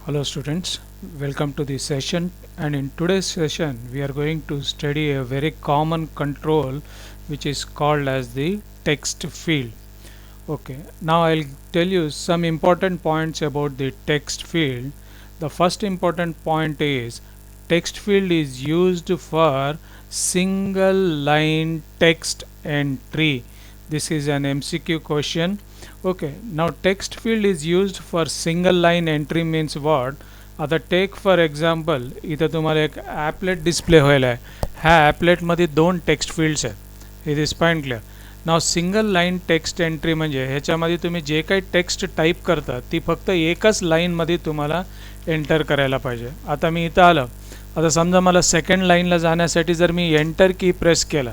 Hello students, welcome to the session, and in today's session we are going to study a very common control which is called as the text field. Okay, now I'll tell you some important points about the text field. The first important point is text field is used for single line text entry. This is an MCQ question. Okay, now text field is used for single line entry means what? आता take for example इथं तुम्हाला एक ॲपलेट display व्हायला आहे. ह्या ॲपलेटमध्ये दोन text fields आहेत. It is point clear. Now single line text entry म्हणजे ह्याच्यामध्ये तुम्ही जे काही टेक्स्ट टाईप करता ती फक्त एकच लाईनमध्ये तुम्हाला एंटर करायला पाहिजे. आता मी इथं आलं, आता समजा मला सेकंड लाईनला जाण्यासाठी जर मी एंटर की प्रेस केलं,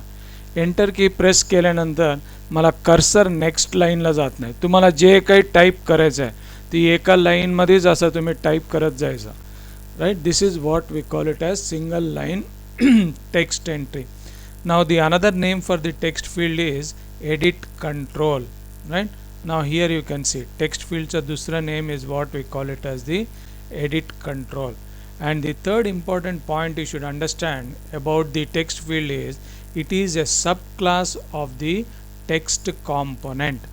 एंटर की प्रेस केल्यानंतर मला कर्सर नेक्स्ट लाईनला जात नाही. तुम्हाला जे काही टाईप करायचं आहे ती एका लाईनमध्येच असं तुम्ही टाईप करत जायचं. Right, this is what we call it as single line text entry. Now the another name for the text field is edit control. Right, now here you can see text fields dusra name is what we call it as the edit control. And the third important point you should understand about the text field is it is a subclass of the text component.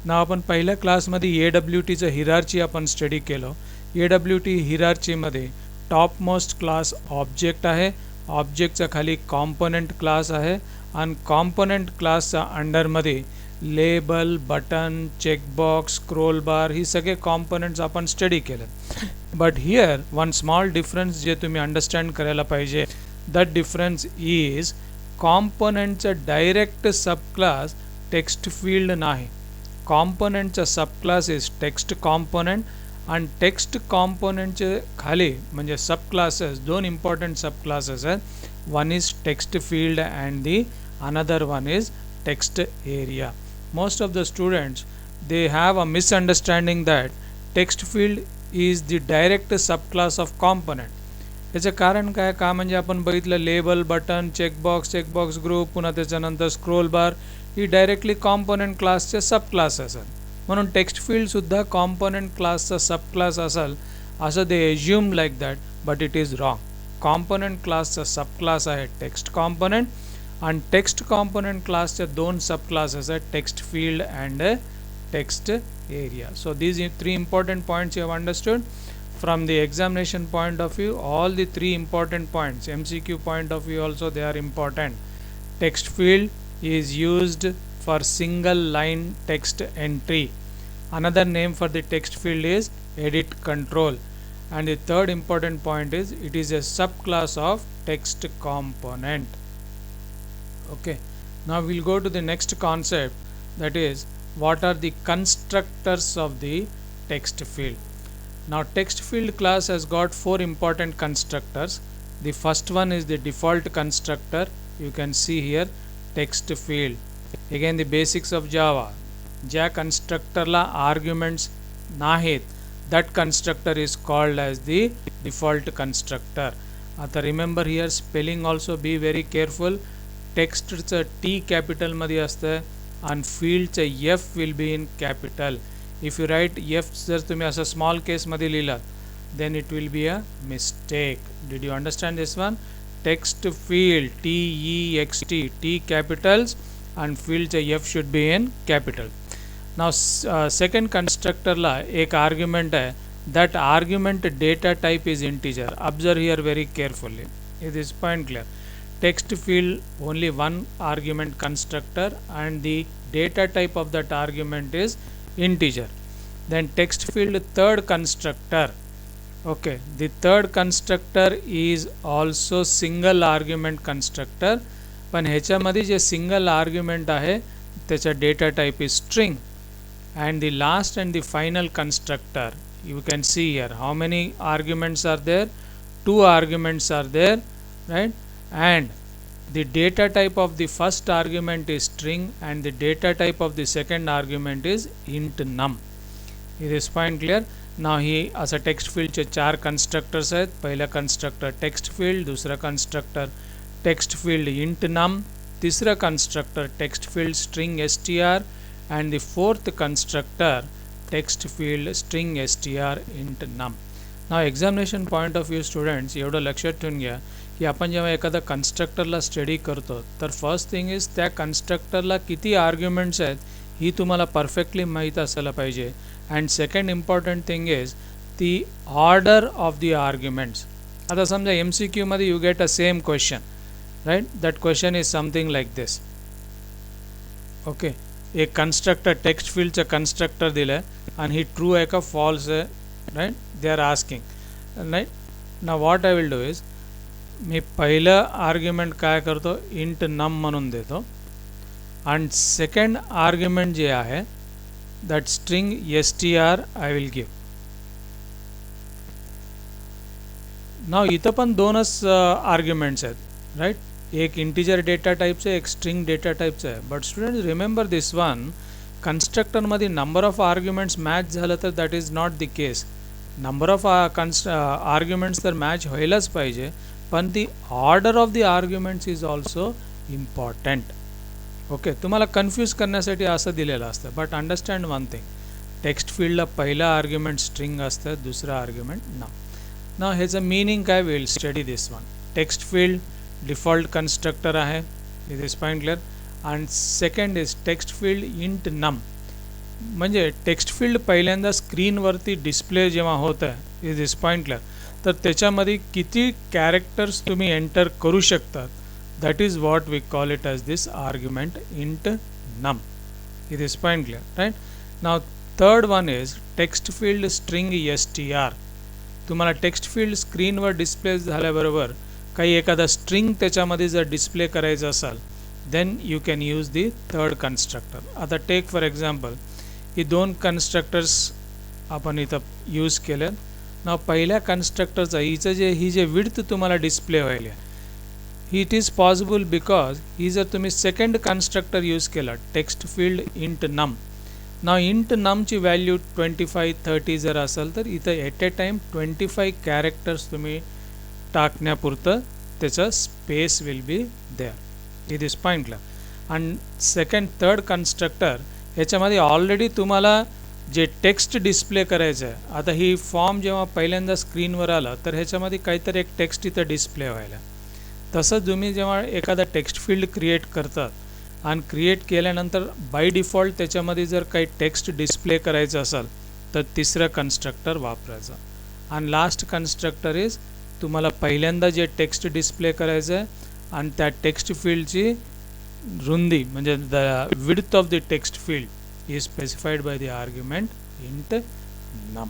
Now आपण पहिल्या क्लासमध्ये AWT चं hierarchy आपण study केलं. AWT हिरार्चीमध्ये top most class object आहे, ऑब्जेक्टचा खाली कॉम्पोनंट क्लास आहे आणि कॉम्पोनंट क्लासच्या अंडरमध्ये label, button, checkbox, scroll bar ही सगळे कॉम्पोनंट्स आपण स्टडी केले. But here one small difference जे तुम्ही अंडरस्टँड करायला पाहिजे, दॅट डिफरन्स इज कॉम्पोनंटचं डायरेक्ट सबक्लास टेक्स्ट फील्ड नाही. कॉम्पोनंटचा सबक्लास इज टेक्स्ट कॉम्पोनंट आणि टेक्स्ट कॉम्पोनंटचे खाली म्हणजे सब क्लासेस दोन इम्पॉर्टंट सब क्लासेस आहेत. One is text field and the another one is text area. Most of the students they have a misunderstanding that text field is the direct sub class of component. याचं कारण काय का म्हणजे आपण बघितलं label, button, checkbox group, पुन्हा त्याच्यानंतर scroll bar ही directly component क्लासचे सब क्लासेस आहेत. म्हणून टेक्स्ट फील्डसुद्धा कॉम्पोनंट क्लासचा सब क्लास असेल असं they assume like that, but it is wrong. Component क्लासचा सब क्लास आहे टेक्स्ट कॉम्पोनंट आणि टेक्स्ट कॉम्पोनंट क्लासच्या दोन सब क्लासेस आहेत, text field and text area. So these three important points you have understood. From the examination point of view, all the three important points, MCQ point of view also they are important. Text field is used for single line text entry. Another name for the text field is edit control. And the third important point is it is a subclass of text component. Okay, now we'll go to the next concept, that is what are the constructors of the text field. Now text field class has got four important constructors. The first one is the default constructor. You can see here text field. Again the basics of Java. ज्या कन्स्ट्रक्टरला arguments नाहीत that constructor is called as the default constructor. आता remember here spelling also be very careful. टेक्स्टचं T कॅपिटलमध्ये असतं आणि फील्डचं F will be in capital. If you write F जर तुम्ही असं स्मॉल केसमध्ये लिहिलात then it will be a mistake. Did you understand this one? Text field TEXT, T capitals and field F should be in capital. Now second constructor ला एक argument है, that argument data type is integer. Observe here very carefully. It is point clear. Text field only one argument constructor and the data type of that argument is integer. Then text field third constructor. Okay, the third constructor is also single argument constructor. पण ह्याच्यामध्ये जे single argument आहे त्याचा data type is string. And the last and the final constructor you can see here how many arguments are there. 2 arguments are there, right. And the data type of the first argument is string and the data type of the second argument is int num. It is point clear. नाव ही असं text फील्डचे 4 constructors आहेत. पहिला constructor text field, दुसरा constructor text field int num, तीसरा constructor text field string str and the fourth constructor text field string str int num. Now examination point of view students एवढं लक्षात ठेवून घ्या की आपण जेव्हा एखादा कन्स्ट्रक्टरला स्टडी करतो तर फर्स्ट थिंग इज त्या कन्स्ट्रक्टरला किती आर्ग्युमेंट्स आहेत ही तुम्हाला परफेक्टली माहीत असायला पाहिजे. And second important thing is the order of the arguments. आता समजा MCQ मध्ये you get a same question, right. That question is something like this. Okay, एक कन्स्ट्रक्टर टेक्स्ट फील्डचं कन्स्ट्रक्टर दिलं आहे आणि ही ट्रू आहे का फॉल्स आहे, right. They are asking, right. ना what I will do is मी पहिलं आर्ग्युमेंट काय करतो, इंट नम म्हणून देतो. आणि सेकंड आर्ग्युमेंट जे आहे that string str I will give. Now इथं पण दोनच आर्ग्युमेंट्स आहेत, राईट. एक इंटिजर डेटा टाईपचं आहे, एक स्ट्रिंग डेटा टाईपचं आहे. But students remember this one, कन्स्ट्रक्टरमध्ये नंबर ऑफ आर्ग्युमेंट्स मॅच झालं तर that is not the case. Number of arguments तर मॅच व्हायलाच पाहिजे, पण the order of the arguments is also important. Okay, तुम्हाला कन्फ्यूज करण्यासाठी असं दिलेलं असतं. But understand one thing, text फील्डला पहिला आर्ग्युमेंट स्ट्रिंग असतं, दुसरा आर्ग्युमेंट नाव. नाव ह्याचं मिनिंग काय, will study this one. Text field default constructor आहे, it is point clear. And second is text field int num. म्हणजे टेक्स्ट फील्ड पहिल्यांदा स्क्रीनवरती डिस्प्ले जेव्हा होतं आहे, इट इज पॉईंट क्लिअर, तर त्याच्यामध्ये किती कॅरेक्टर्स तुम्ही एंटर करू शकतात, that is what we call it as this argument int num. It is point clear, right. Now third one is text field string str. तुम्हाला टेक्स्ट फील्ड स्क्रीनवर display झाल्याबरोबर काही एखादा स्ट्रिंग त्याच्यामध्ये जर डिस्प्ले करायचं असाल then you can use the third constructor. आता टेक फॉर एक्झाम्पल ही दोन कन्स्ट्रक्टर्स आपण इथं यूज केलं. ना पहिल्या कन्स्ट्रक्टरचं ही जे विड्थ तुम्हाला डिस्प्ले व्हायला it is possible because he जर तुम्ही सेकंड कन्स्ट्रक्टर यूज केला टेक्स्ट फील्ड इंट नम. ना इंट नमची व्हॅल्यू 25-30 जर असेल तर इथं एट ए टाईम 25 कॅरेक्टर्स तुम्ही टाकण्यापुरतं त्याचं space will be there. It is पॉईंटला. आणि सेकंड थर्ड कन्स्ट्रक्टर ह्याच्यामध्ये ऑलरेडी तुम्हाला जे टेक्स्ट डिस्प्ले करायचं आहे. आता ही फॉर्म जेव्हा पहिल्यांदा स्क्रीनवर आला तर ह्याच्यामध्ये काहीतरी एक टेक्स्ट इथं डिस्प्ले व्हायला. तसं तुम्ही जेव्हा एखादा टेक्स्ट फील्ड क्रिएट करतात आणि क्रिएट केल्यानंतर बाय डिफॉल्ट त्याच्यामध्ये जर काही टेक्स्ट डिस्प्ले करायचं असेल तर तिसरं कन्स्ट्रक्टर वापरायचं. आणि लास्ट कन्स्ट्रक्टर इज तुम्हाला पहिल्यांदा जे टेक्स्ट डिस्प्ले करायचं आहे आणि त्या टेक्स्ट फील्डची रुंदी म्हणजे the width of the text field is specified by the argument int नम.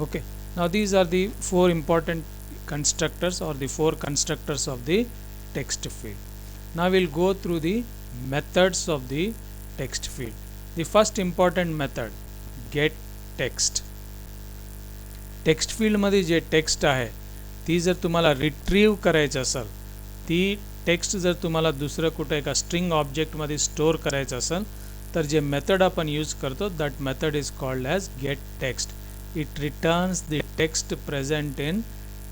Okay, now these are the four important constructors or the four constructors of the text field. Now we'll go through the methods of the text field. The first important method, get text. Text फील्डमध्ये जे text आहे ती जर तुम्हाला retrieve करायचं असेल, ती text जर तुम्हाला दुसरं कुठं एका स्ट्रिंग ऑब्जेक्टमध्ये स्टोअर करायचं असेल तर जे मेथड आपण यूज करतो that method is called as gate text. It returns the text present in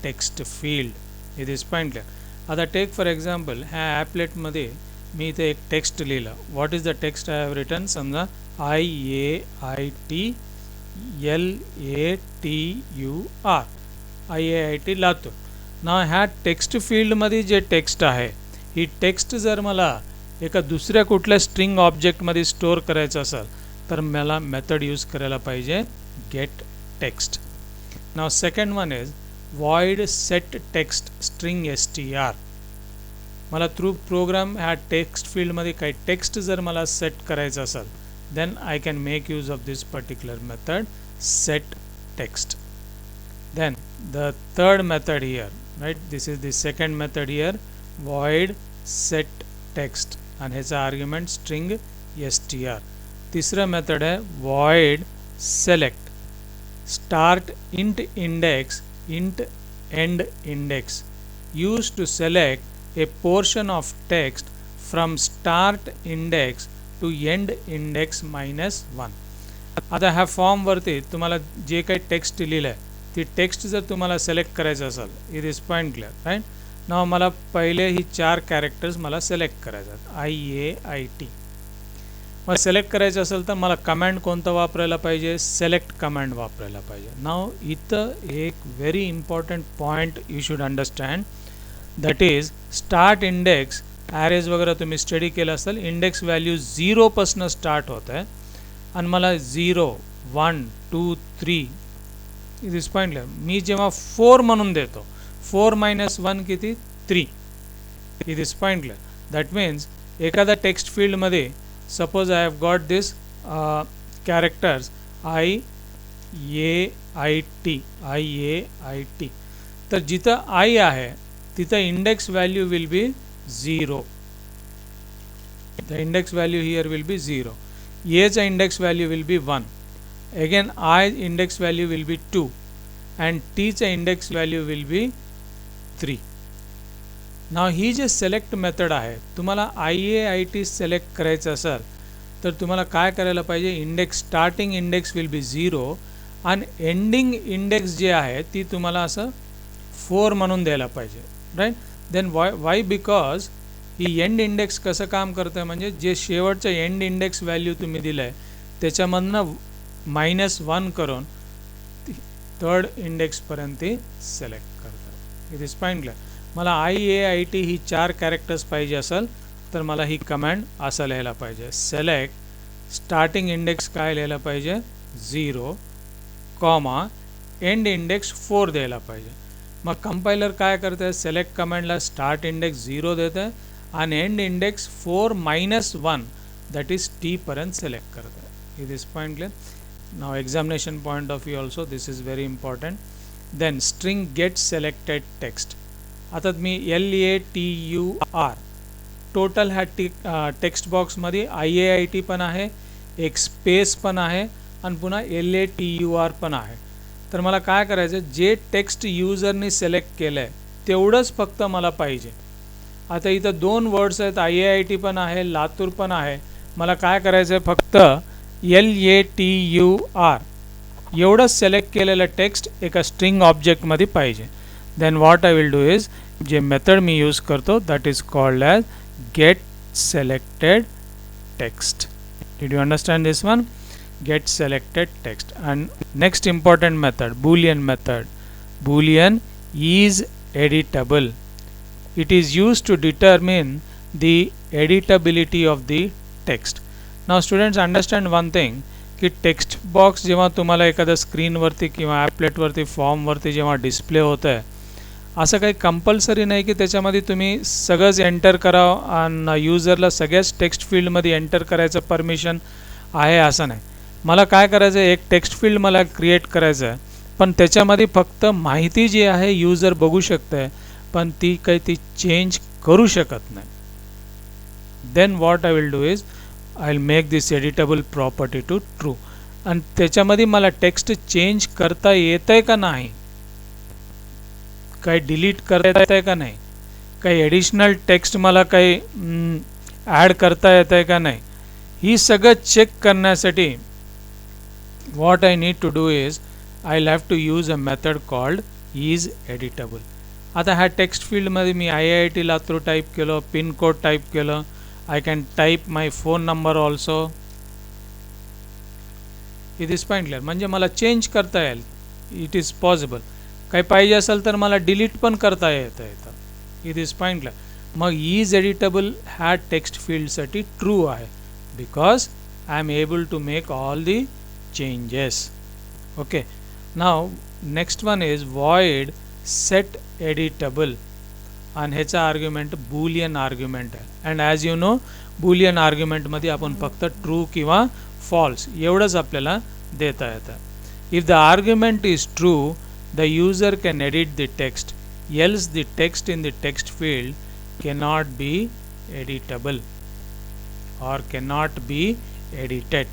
text field. It is point clear. आता टेक फॉर एक्झाम्पल ह्या ॲपलेटमध्ये मी इथे एक टेक्स्ट लिहिलं. What is the text I have return? समजा IAIT Latur. ना ह्या text फील्डमध्ये जे टेक्स्ट आहे ही टेक्स्ट जर मला एका दुसऱ्या कुठल्या स्ट्रिंग ऑब्जेक्टमध्ये स्टोअर करायचं असेल तर मला मेथड यूज करायला पाहिजे gate text. Now second one is void set text string str. मला थ्रू प्रोग्राम ह्या टेक्स्ट फील्डमध्ये काही टेक्स्ट जर मला सेट करायचं असेल then I can make use of this particular method set text. Then the third method here, right, this is the second method here, void set text and ह्याचा argument string str. तिसरा method है void select start int index int end index used to select a portion of text from start index to end index -1. आता ह्या फॉर्मवरती तुम्हाला जे काही text लिहिलं आहे ती टेक्स्ट जर तुम्हाला सिलेक्ट करायचं असेल it is point clear, right. Now मला पहिले ही 4 कॅरेक्टर्स मला सिलेक्ट करायचे आहेत IAIT. मग सिलेक्ट करायचं असेल तर मला कमांड कोणतं वापरायला पाहिजे, सिलेक्ट कमांड वापरायला पाहिजे. नाव इथं एक very important point you should understand, that is start index. Arrays वगैरे तुम्ही स्टडी केलं असेल, इंडेक्स व्हॅल्यू 0पासून स्टार्ट होत आहे आणि मला 0 1 2 3 दिस पॉईंटला मी जेव्हा 4 म्हणून देतो, 4 - 1 किती, 3 दिस पॉईंटला. दॅट मीन्स एखाद्या टेक्स्ट फील्डमध्ये suppose I have got this characters I A I T, तर जिथं I आहे तिथं index value will be 0. The index value here will be 0. Aचा index value will be 1. Again I index value will be 2 and Tचा index value will be 3. Now ही जे select method आहे, तुम्हाला IAIT सिलेक्ट करायचं असेल तर तुम्हाला काय करायला पाहिजे, index starting index will be 0 आणि एंडिंग इंडेक्स जे आहे ती तुम्हाला असं 4 म्हणून द्यायला पाहिजे, राईट. देन वाय बिकॉज ही एंड इंडेक्स कसं काम करतं आहे, म्हणजे जे शेवटचं एंड इंडेक्स व्हॅल्यू तुम्ही दिलं आहे त्याच्यामधनं -1 करून थर्ड इंडेक्सपर्यंत सिलेक्ट करतात. इट इज पॉईंटला मला IAIT ही 4 कॅरेक्टर्स पाहिजे असेल तर मला ही कमांड असं लिहायला पाहिजे, सिलेक्ट स्टार्टिंग इंडेक्स काय लिहायला पाहिजे 0, एंड इंडेक्स 4 द्यायला पाहिजे. मग कंपायलर काय करतं आहे, सिलेक्ट कमांडला स्टार्ट इंडेक्स 0 देतं आहे आणि end index 4 - 1 that is T पर्यंत सिलेक्ट करतं आहे. इट इज पॉईंटले. Now examination point of view also this is very important. Then string get selected text. आता मी LATUR टोटल ह्या टेक्स्ट बॉक्समध्ये IAIT पण आहे, एक स्पेस पण आहे आणि पुन्हा LATUR पण आहे. तर मला काय करायचं, जे टेक्स्ट युजरनी सिलेक्ट केलं आहे तेवढंच फक्त मला पाहिजे. आता इथं 2 वर्ड्स आहेत, IAIT पण आहे, लातूर पण आहे. मला काय करायचं आहे, फक्त LATUR एवढंच सिलेक्ट केलेलं टेक्स्ट एका स्ट्रिंग ऑब्जेक्टमध्ये पाहिजे. Then what I will do is, जे मेथड मी यूज करतो that is called as get selected text. Did you understand this one? Get selected text. And next important method, boolean method. Boolean is editable. It is used to determine the editability of the text. Now students understand one thing, की text box जेव्हा तुम्हाला एखाद्या स्क्रीनवरती किंवा ॲपलेटवरती फॉर्मवरती जेव्हा display होतं आहे, असं काही कंपल्सरी नाही की त्याच्यामध्ये तुम्ही सगळंच एंटर करावं आणि युजरला सगळ्याच टेक्स्ट फील्डमध्ये एंटर करायचं परमिशन आहे असं नाही. मला काय करायचं आहे, एक टेक्स्ट फील्ड मला क्रिएट करायचं आहे, पण त्याच्यामध्ये फक्त माहिती जी आहे युजर बघू शकतं आहे, पण ती काही ती चेंज करू शकत नाही. Then what I will do is, I will make this editable property to true. आणि त्याच्यामध्ये मला टेक्स्ट चेंज करता येतं आहे का नाही, काही डिलीट करता येत आहे का नाही, काही ॲडिशनल टेक्स्ट मला काही ॲड करता येत आहे का नाही, ही सगळं चेक करण्यासाठी what I need to do is, I will have to use a method called is editable. आता ह्या टेक्स्ट फील्डमध्ये मी IIT लातूर टाईप केलं, पिनकोड टाईप केलं, I can type my phone number also. It is pointless, म्हणजे मला change करता येईल, इट इज पॉसिबल. काही पाहिजे असेल तर मला डिलीट पण करता येतं. इट इज पॉईंटला. मग इज एडिटेबल ह्या टेक्स्ट फील्डसाठी ट्रू आहे, because I am able to make all the changes. Okay, now next one is void set editable, आणि ह्याचा आर्ग्युमेंट बुलियन आर्ग्युमेंट आहे. And as you know, boolean आर्ग्युमेंटमध्ये आपण फक्त ट्रू किंवा फॉल्स एवढंच आपल्याला देता येतं. If the argument is true, the user can edit the text, else the text in the text field cannot be editable or cannot be edited.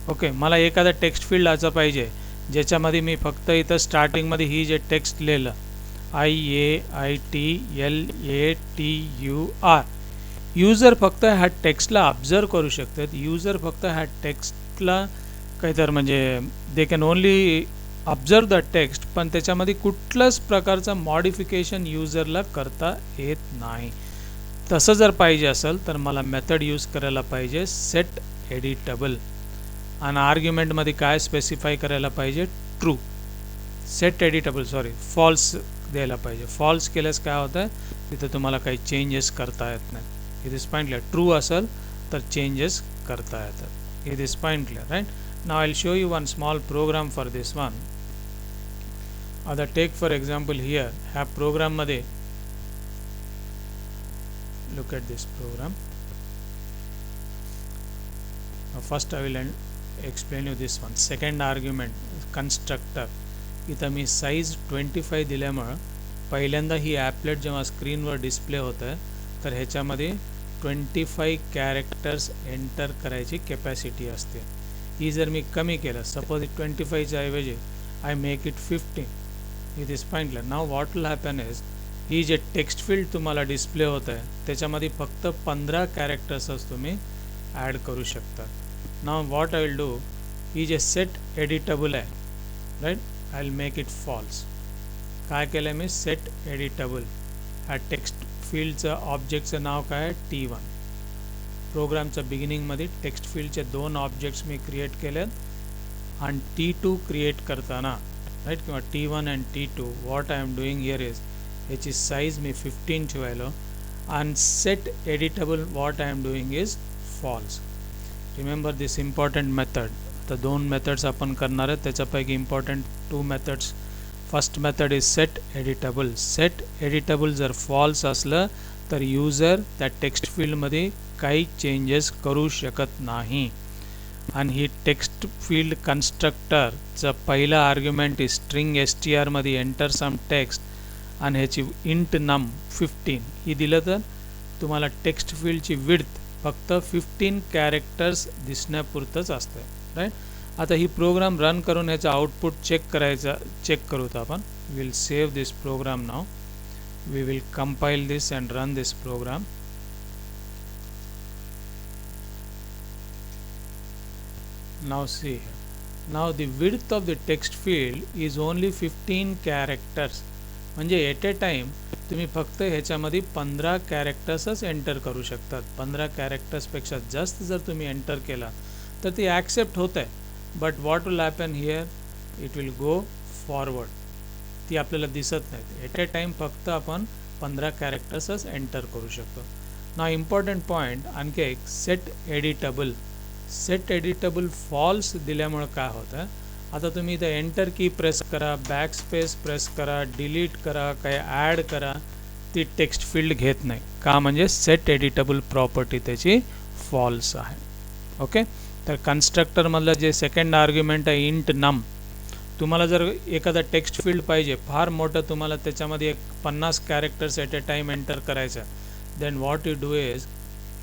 Okay, मला एखादा टेक्स्ट फील्ड असं पाहिजे ज्याच्यामध्ये मी फक्त इथं स्टार्टिंगमध्ये ही जे टेक्स्ट लिहिलं IAITLATUR, युजर फक्त ह्या टेक्स्टला ऑब्झर्व करू शकतात. युजर फक्त ह्या टेक्स्टला काहीतरी म्हणजे they can only observe the text, पण त्याच्यामध्ये कुठल्याच प्रकारचं मॉडिफिकेशन युजरला करता येत नाही. तसं जर पाहिजे असेल तर मला मेथड यूज करायला पाहिजे सेट एडिटेबल आणि आर्ग्युमेंटमध्ये काय स्पेसिफाय करायला पाहिजे, ट्रू. सेट एडिटेबल फॉल्स द्यायला पाहिजे. फॉल्स केल्यास काय होतं, तिथे तुम्हाला काही चेंजेस करता येत नाही. It is point clear. True असेल तर चेंजेस करता येतात. It is point clear, right. Now I will show you one small program for this one. आता टेक फॉर एक्झाम्पल हियर, ह्या प्रोग्राममध्ये look at this program. First I will explain you this one. Second argument constructor. इथं मी size 25 दिल्यामुळं पहिल्यांदा ही ॲपलेट जेव्हा स्क्रीनवर display होतं आहे तर ह्याच्यामध्ये 25 कॅरेक्टर्स एंटर करायची कॅपॅसिटी असते. ही जर मी कमी केलं, सपोज 25च्या ऐवजी I make it 15, it is pointless. Now what will happen is, ही जे टेक्स्ट फील्ड तुम्हाला डिस्प्ले होत आहे त्याच्यामध्ये फक्त 15 कॅरेक्टर्सच तुम्ही ॲड करू शकता. नाव व्हॉट आय विल डू, ही जे सेट एडिटेबल आहे, right, I will make it false. काय केलं आहे मी, सेट एडिटेबल. ह्या टेक्स्ट फील्डचं ऑब्जेक्टचं नाव काय आहे, T1. प्रोग्रामचं बिगिनिंगमध्ये टेक्स्ट फील्डचे 2 ऑब्जेक्ट्स मी क्रिएट केलेत आणि T2 क्रिएट करताना, राईट, किंवा T1 and T2, what I am doing here is, ह्याची साईज मी 15 ठेवायलो आणि set editable what I am doing is false. Remember this important method. तर 2 मेथड्स आपण करणार आहेत, त्याच्यापैकी important 2 methods. First method is set editable. Set editable जर फॉल्स असलं तर यूजर त्या टेक्स्ट फील्डमध्ये काही चेंजेस करू शकत नाही. आणि ही टेक्स्ट फील्ड कन्स्ट्रक्टरचं पहिलं आर्ग्युमेंट इज स्ट्रिंग str मध्ये एंटर सम टेक्स्ट आणि ह्याची इंट नम 15 ही दिलं तर तुम्हाला टेक्स्ट फील्डची विड्थ फक्त 15 कॅरेक्टर्स दिसण्यापुरतंच असतं, राईट. आता ही प्रोग्राम रन करून ह्याचं आउटपुट चेक करूत आपण. विल सेव्ह दिस प्रोग्राम नाव. We will compile this and run this program. Now see here. Now the width of the text field is only 15 characters. म्हणजे eight a time तुम्ही फक्त ह्याच्यामध्ये 15 कॅरेक्टर्सच enter करू शकतात. 15 कॅरेक्टर्सपेक्षा जास्त जर तुम्ही एंटर केला तर ती ॲक्सेप्ट होत आहे. But what will happen here, it will go forward. ती आपल्याला दिसत नाही. एट ए टाईम फक्त आपण 15 कॅरेक्टर्सच एंटर करू शकतो. ना इम्पॉर्टंट पॉईंट आणखी एक, set editable. Set editable false दिल्यामुळं काय होतं, आता तुम्ही इथं एंटर की प्रेस करा, बॅक स्पेस प्रेस करा, डिलीट करा, काही ॲड करा, ती टेक्स्ट फील्ड घेत नाही. का, म्हणजे सेट एडिटेबल प्रॉपर्टी त्याची फॉल्स आहे. ओके. तर कन्स्ट्रक्टरमधलं जे सेकंड आर्ग्युमेंट आहे इंट नम, तुम्हाला जर एखादा टेक्स्ट फील्ड पाहिजे फार मोठं, तुम्हाला त्याच्यामध्ये 50 characters at a time enter करायचं, then what you do is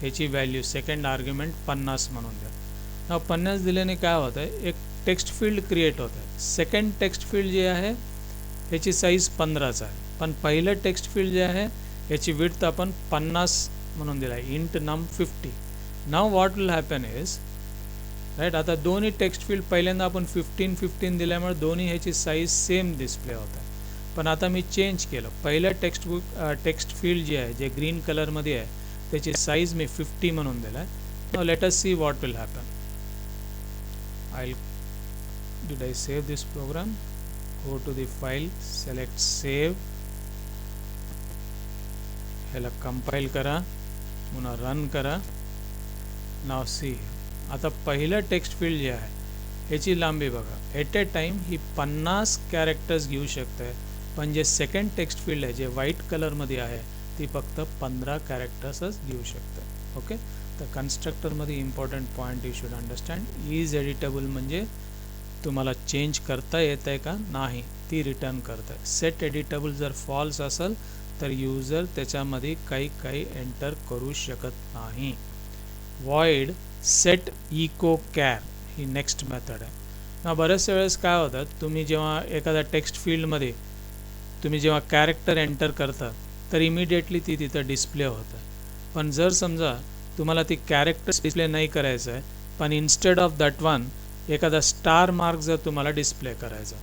ह्याची व्हॅल्यू सेकंड आर्ग्युमेंट 50 म्हणून द्या. ना 50 दिल्याने काय होतं आहे, एक टेक्स्ट फील्ड क्रिएट होतं आहे. सेकंड टेक्स्ट फील्ड जे आहे ह्याची साईज 15च आहे, पण पहिलं टेक्स्ट फील्ड जे आहे ह्याची विड्थ आपण 50 म्हणून दिला आहे, इंट नम 50. नाव what will happen is, right, आता दोन्ही टेक्स्ट फील्ड पहिल्यांदा आपण 15 दिल्यामुळे दोन्ही ह्याची साईज सेम डिस्प्ले होत आहे. पण आता मी चेंज केलं, पहिलं टेक्स्ट फील्ड जे आहे जे ग्रीन कलरमध्ये आहे त्याची साईज मी 50 म्हणून दिला आहे. Now let us see what will happen. Did I save this program? Go to the file, select save, ह्याला कंपाइल करा, पुन्हा रन करा. नाव सी, आता पहिलं टेक्स्ट फील्ड जे आहे ह्याची लांबी बघा, एट ए टाईम ही 50 कॅरेक्टर्स घेऊ शकते, पण जे सेकंड टेक्स्ट फील्ड आहे जे व्हाईट कलरमध्ये आहे ती फक्त 15 कॅरेक्टर्सच घेऊ शकते. ओके. तर कन्स्ट्रक्टरमध्ये important point you should understand, is editable म्हणजे तुम्हाला चेंज करता येत आहे का, नाही, ती रिटर्न करत आहे. सेट एडिटेबल जर फॉल्स असेल तर यूजर त्याच्यामध्ये काही एंटर करू शकत नाही. वॉइड सेट इको कॅर ही नेक्स्ट मेथड आहे. ना बरेचशा वेळेस काय होतं, तुम्ही जेव्हा एखाद्या टेक्स्ट फील्डमध्ये तुम्ही जेव्हा कॅरेक्टर एंटर करता तर इमिडिएटली ती तिथं डिस्प्ले होतं. पण जर समजा तुम्हाला ती कॅरेक्टर डिस्प्ले नाही करायचं आहे, पण इन्स्टेड ऑफ दॅट वन एखादा स्टार मार्क जर तुम्हाला डिस्प्ले करायचा,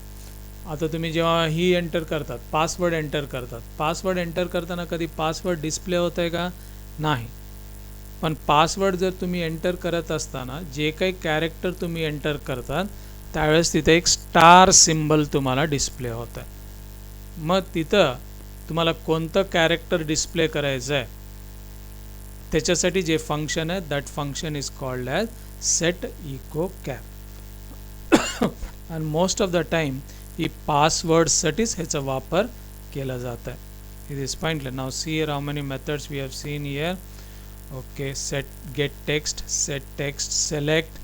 आता तुम्ही जेव्हा ही एंटर करतात, पासवर्ड एंटर करतात, पासवर्ड एंटर करताना कधी पासवर्ड डिस्प्ले होत आहे का, नाही. पण पासवर्ड जर तुम्ही एंटर करत असताना जे काही कॅरेक्टर तुम्ही एंटर करतात त्यावेळेस तिथे एक स्टार सिम्बल तुम्हाला डिस्प्ले होत आहे. मग तिथं तुम्हाला कोणतं कॅरेक्टर डिस्प्ले करायचं आहे त्याच्यासाठी जे फंक्शन आहे that function is called as set echo char. आणि मोस्ट ऑफ द टाइम ही पासवर्डसाठीच ह्याचा वापर केला जात आहे. It is pointless. Now see here how many methods we have seen here. Okay, set get text, set text, select,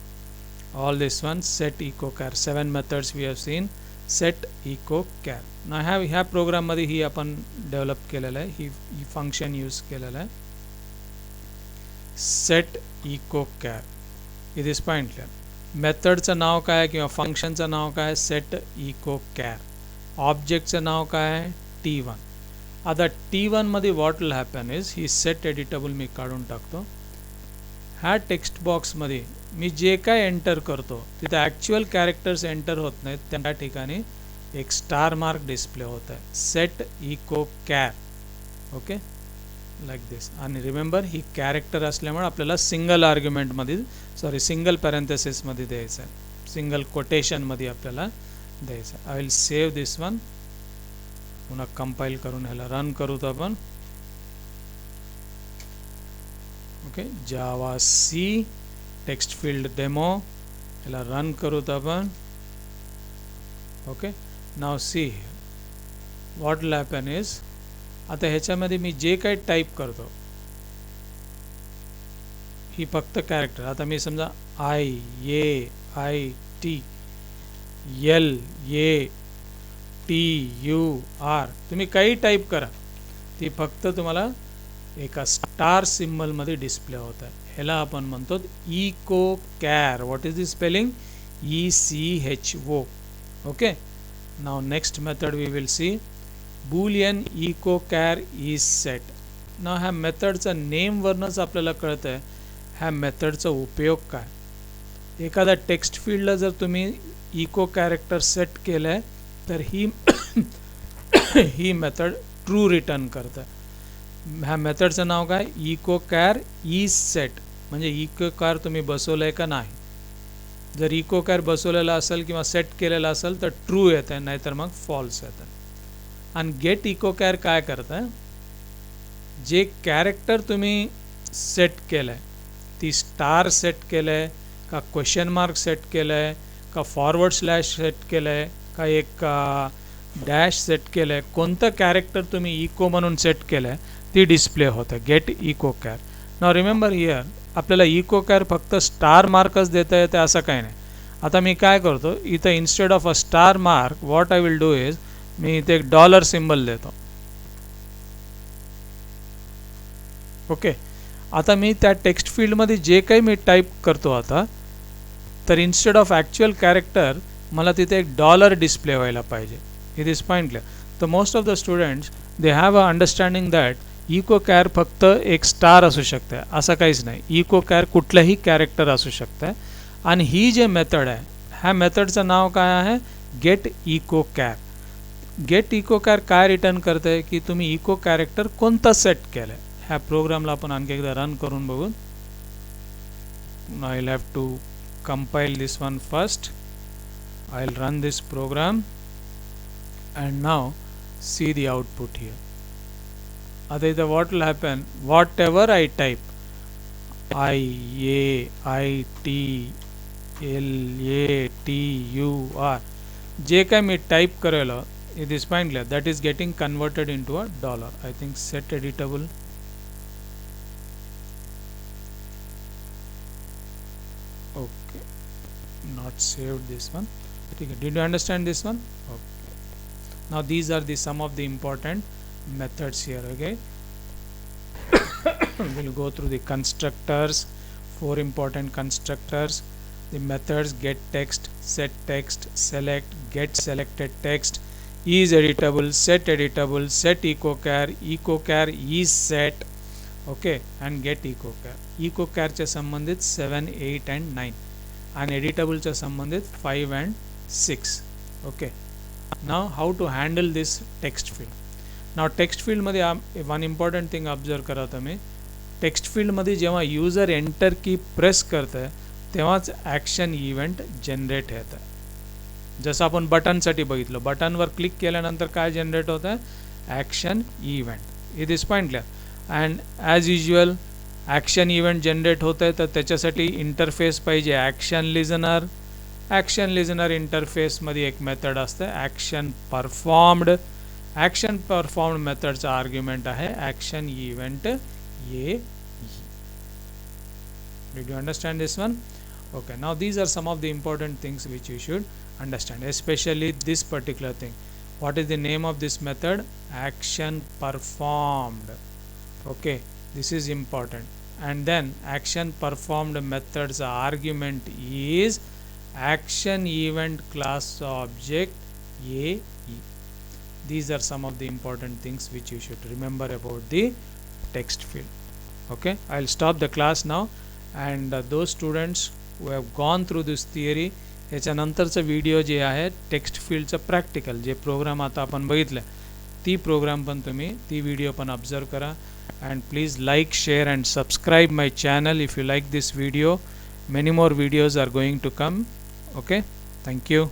all this one, set echo char. 7 methods we have seen. Set echo char. Now ह्या programme मध्ये ही आपण develop केलेलं आहे, ही function use केलेलं आहे. set echo char. It is point. मेथडचं नाव काय किंवा फंक्शनचं नाव काय? set echo char. ऑब्जेक्टचं नाव काय? t1. आता T1 मध्ये व्हॉट विल हॅपन इज ही सेट एडिटेबल मी काढून टाकतो. ह्या टेक्स्ट बॉक्समध्ये मी जे काय एंटर करतो तिथे ॲक्च्युअल कॅरेक्टर्स एंटर होत नाहीत, त्या ठिकाणी एक स्टार मार्क डिस्प्ले होत आहे, set echo char. Okay, like this. आणि रिमेंबर ही कॅरेक्टर असल्यामुळे आपल्याला सिंगल आर्ग्युमेंटमध्ये सिंगल पॅरेंथेसिसमध्ये द्यायचं आहे, सिंगल कोटेशनमध्ये आपल्याला द्यायचं आहे. I will save this one. पुन्हा कंपाइल करून ह्याला रन करूत आपण. ओके, जावा सी टेक्स्ट फील्ड डेमो, ह्याला रन करूत आपण. Okay, now see what will happen is, आता ह्याच्यामध्ये मी जे काही टाईप करतो ही फक्त कॅरेक्टर. आता मी समजा IAIT LATUR तुम्ही काही टाईप करा, ती फक्त तुम्हाला एका स्टार सिम्बलमध्ये डिस्प्ले होत आहे. ह्याला आपण म्हणतो echo char. What is the spelling? ECHO. Okay, now next method we will see. Boolean echo char is set. Now ह्या मेथडचा नेमवरनंच आपल्याला कळतं आहे ह्या मेथडचा उपयोग काय. एखादा टेक्स्ट फील्डला जर तुम्ही इको कॅरेक्टर सेट केलं आहे तर ही मेथड ट्रू रिटर्न करतं. ह्या मेथडचं नाव काय? Echo char is set. म्हणजे इको कॅर तुम्ही बसवलं आहे का नाही. जर इको कॅर बसवलेला असेल किंवा सेट केलेला असेल तर ट्रू येतं आहे, नाहीतर मग फॉल्स येतं. आणि गेट इको कॅर काय करतं? जे कॅरेक्टर तुम्ही सेट केलं आहे, ती स्टार सेट केलं आहे का, क्वेश्चन मार्क सेट केलं आहे का, फॉरवर्ड स्लॅश सेट केलं आहे का, एक डॅश सेट केलं आहे, कोणतं कॅरेक्टर तुम्ही इको म्हणून सेट केलं आहे ती डिस्प्ले होतं. Get echo char. नाव रिमेंबर हिअर आपल्याला इको कॅर फक्त स्टार मार्कच देता येते असं काही नाही. आता मी काय करतो, इथं instead of a star mark what I will do is मी इथे एक डॉलर सिम्बल देतो. ओके, आता मी त्या टेक्स्ट फील्डमध्ये जे काही मी टाईप करतो आता, तर इन्स्टेड ऑफ ॲक्च्युअल कॅरेक्टर मला तिथे एक डॉलर डिस्प्ले व्हायला पाहिजे. It is pointless. तर most of the students they have a understanding that echo char फक्त एक स्टार असू शकते, असं काहीच नाही. इको कॅर कुठलंही कॅरेक्टर असू शकतं. आणि ही जे मेथड आहे ह्या मेथडचं नाव काय आहे? Get echo char. Get echo char काय रिटर्न करतं आहे की तुम्ही इको कॅरेक्टर कोणता सेट केलं आहे. ह्या प्रोग्रामला आपण आणखी एकदा रन करून बघू. I will have to compile this one first. I'll run this program and now see the output here. Otherwise what will happen, whatever I type IAITLATUR जे काय मी टाईप करेलो it is pointless, that is getting converted into a dollar. I think set editable. Okay, not saved this one. Okay, did you understand this one? Okay, now these are the some of the important methods here. Okay, we'll go through the constructors. 4 important constructors. The methods get text, set text, select, get selected text, is editable, set echo char is set. Okay, and get echo char. Echo कॅरच्या संबंधित 7, 8 and 9 आणि एडिटेबलच्या संबंधित 5 and 6. Okay, now how to handle this text field. Now text फील्डमध्ये one important thing observe करा तुम्ही. Text फील्डमध्ये जेव्हा यूजर एंटर की प्रेस करतं तेव्हाच ॲक्शन इव्हेंट जनरेट होतं. जसं आपण बटनसाठी बघितलं, बटनवर क्लिक केल्यानंतर काय जनरेट होतं, action event. It is point clear. And as usual action event generate होतं आहे तर त्याच्यासाठी इंटरफेस पाहिजे ॲक्शन लिजनर. ॲक्शन लिजनर इंटरफेसमध्ये एक मेथड असतं ॲक्शन परफॉर्म्ड. ॲक्शन परफॉर्म्ड मेथडचा आर्ग्युमेंट आहे ॲक्शन इव्हेंट ये. Did you understand this one? Okay, now these are some of the important things which you should understand, especially this particular thing. What is the name of this method? Action performed. Okay, this is important. And then action performed methods argument is action event class object AE. These are some of the important things which you should remember about the text field. Okay, I'll stop the class now. And those students who have gone through this theory, याच्यानंतरचं video जे आहे text फील्डचं practical जे program आता आपण बघितलं ती programme पण तुम्ही ती व्हिडिओ पण ऑब्झर्व करा. And please like share and subscribe my channel if you like this video. Many more videos are going to come. Okay, thank you.